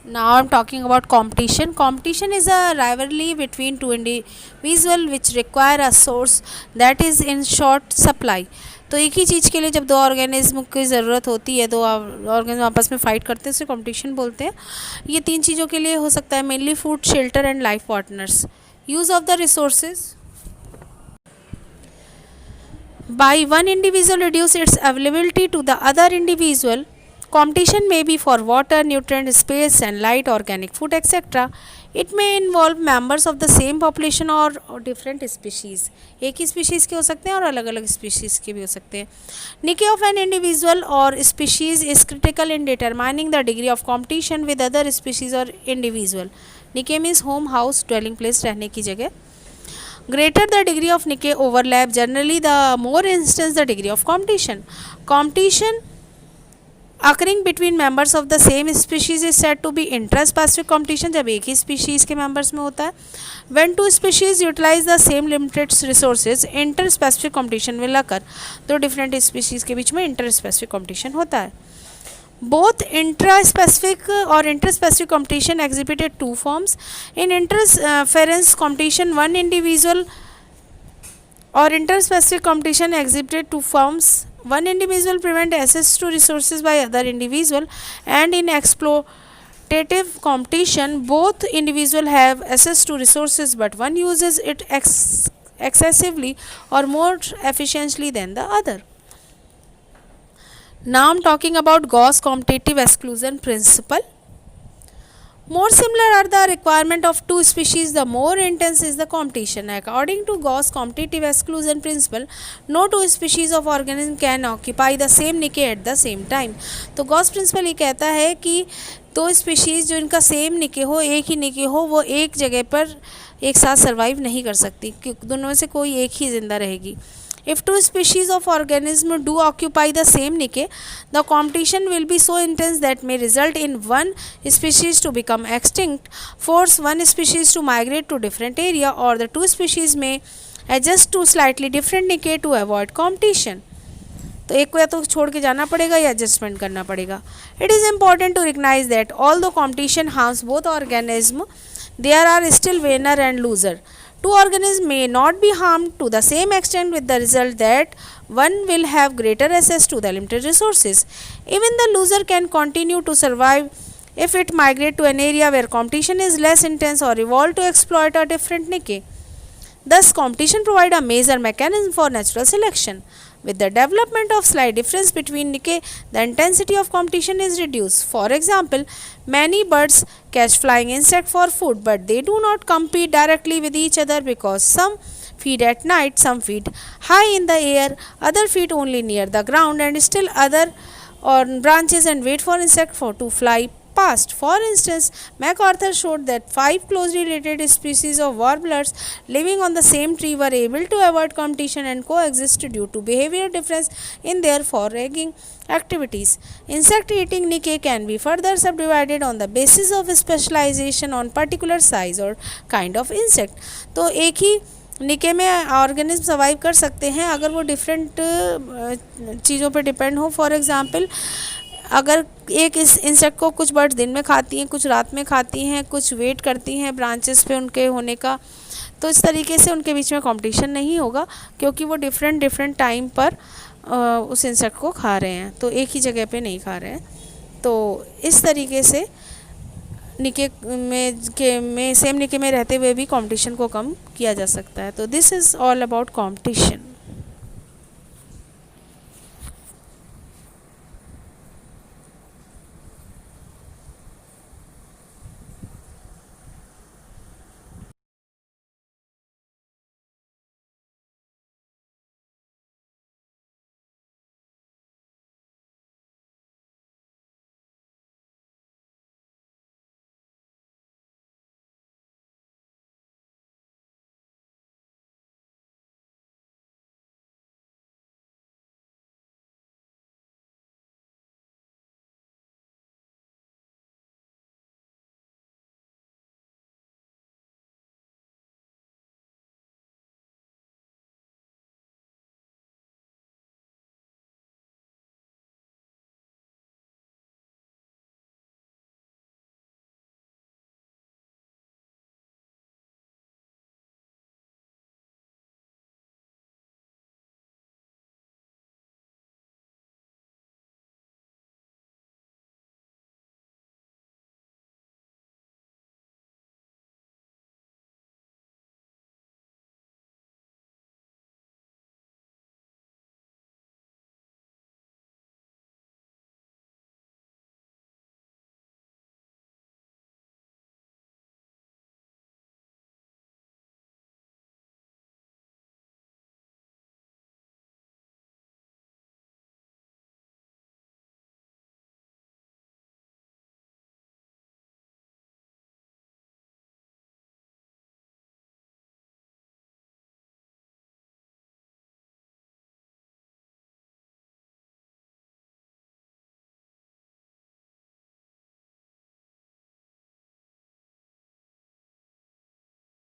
Now I'm talking about competition. Competition is a rivalry between two individuals which require a source that is in short supply. तो एक ही चीज़ के लिए जब दो organism की ज़रूरत होती है, दो ऑर्गेनिज्म आपस में फ़ाइट करते हैं, उसे कंपटीशन बोलते हैं. ये तीन चीज़ों के लिए हो सकता है, mainly food, shelter and life partners. Use of the resources. By one individual reduce its availability to the other individual. Competition may be for water, nutrient, space and light, organic food, etc. It may involve members of the same population or different species. एक ही species के हो सकते हैं और अलग अलग species के भी हो सकते हैं. Decay of an individual or species is critical in determining the degree of competition with other species or individual. Decay means home, house, dwelling place, रहने की जगह. Greater the degree of decay overlap, generally the more instance the degree of competition. Competition occurring between members of the same species is said to be interspecific competition. जब एक ही species के members में होता है. When two species utilize the same limited resources, interspecific competition will occur. दो different species के बीच में interspecific competition होता है. Both intraspecific or interspecific competition exhibited two forms. In interference competition, one individual or interspecific competition exhibited two forms. One individual prevent access to resources by other individual, and in exploitative competition, both individual have access to resources, but one uses it excessively or more efficiently than the other. Now I'm talking about Gauss competitive exclusion principle. More similar are the requirement of two species, the more intense is the competition. According to Gauss competitive exclusion principle, no two species of organism can occupy the same niche at the same time. तो Gauss principle ये कहता है कि दो species जो इनका same निके हो, एक ही निके हो, वो एक जगह पर एक साथ सर्वाइव नहीं कर सकती, दोनों में से कोई एक ही जिंदा रहेगी. If two species of organism do occupy the same niche, the competition will be so intense that may result in one species to become extinct, force one species to migrate to different area, or the two species may adjust to slightly different niche to avoid competition. तो एक को या तो छोड़ के जाना पड़ेगा या एडजस्टमेंट करना पड़ेगा. It is important to recognize that although competition harms both organisms, there are still winner and loser. Two organisms may not be harmed to the same extent, with the result that one will have greater access to the limited resources. Even the loser can continue to survive if it migrates to an area where competition is less intense or evolve to exploit a different niche. Thus, competition provides a major mechanism for natural selection. With the development of slight difference between niche, the intensity of competition is reduced. For example, many birds catch flying insects for food, but they do not compete directly with each other because some feed at night, some feed high in the air, other feed only near the ground, and still other on branches and wait for insects to fly past. For instance, MacArthur showed that 5 closely related species of warblers living on the same tree were able to avoid competition and coexist due to behavioral difference in their foraging activities. Insect eating niche can be further subdivided on the basis of specialization on particular size or kind of insect. तो एक ही निके में organism survive कर सकते हैं अगर वो different चीज़ों पर डिपेंड हो. फॉर एग्जांपल, अगर एक इस इंसेक्ट को कुछ बर्ड्स दिन में खाती हैं, कुछ रात में खाती हैं, कुछ वेट करती हैं ब्रांचेस पे उनके होने का, तो इस तरीके से उनके बीच में कंपटीशन नहीं होगा क्योंकि वो डिफरेंट टाइम पर उस इंसेक्ट को खा रहे हैं, तो एक ही जगह पे नहीं खा रहे हैं. तो इस तरीके से निके में सेम निके में रहते हुए भी कंपटीशन को कम किया जा सकता है. तो this is all about competition.